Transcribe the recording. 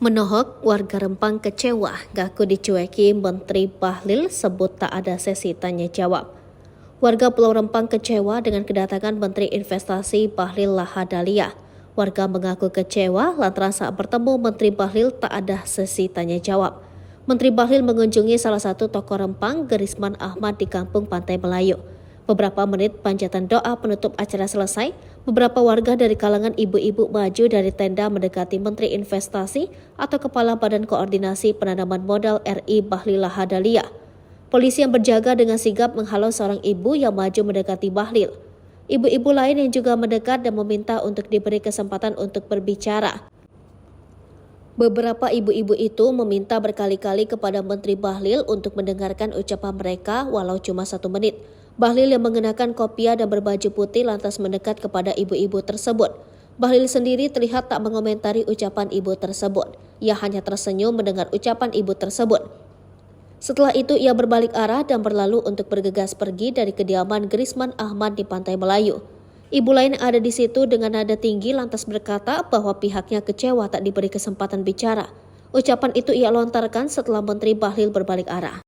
Menohok, warga Rempang kecewa ngaku dicueki Menteri Bahlil sebut tak ada sesi tanya jawab. Warga Pulau Rempang kecewa dengan kedatangan Menteri Investasi Bahlil Lahadalia. Warga mengaku kecewa lantaran saat bertemu Menteri Bahlil tak ada sesi tanya jawab. Menteri Bahlil mengunjungi salah satu toko Rempang, Gerisman Ahmad di Kampung Pantai Melayu. Beberapa menit panjatan doa penutup acara selesai, beberapa warga dari kalangan ibu-ibu maju dari tenda mendekati Menteri Investasi atau Kepala Badan Koordinasi Penanaman Modal RI Bahlil Lahadalia. Polisi yang berjaga dengan sigap menghalau seorang ibu yang maju mendekati Bahlil. Ibu-ibu lain yang juga mendekat dan meminta untuk diberi kesempatan untuk berbicara. Beberapa ibu-ibu itu meminta berkali-kali kepada Menteri Bahlil untuk mendengarkan ucapan mereka walau cuma 1 menit. Bahlil yang mengenakan kopiah dan berbaju putih lantas mendekat kepada ibu-ibu tersebut. Bahlil sendiri terlihat tak mengomentari ucapan ibu tersebut. Ia hanya tersenyum mendengar ucapan ibu tersebut. Setelah itu ia berbalik arah dan berlalu untuk bergegas pergi dari kediaman Gerisman Ahmad di Pantai Melayu. Ibu lain yang ada di situ dengan nada tinggi lantas berkata bahwa pihaknya kecewa tak diberi kesempatan bicara. Ucapan itu ia lontarkan setelah Menteri Bahlil berbalik arah.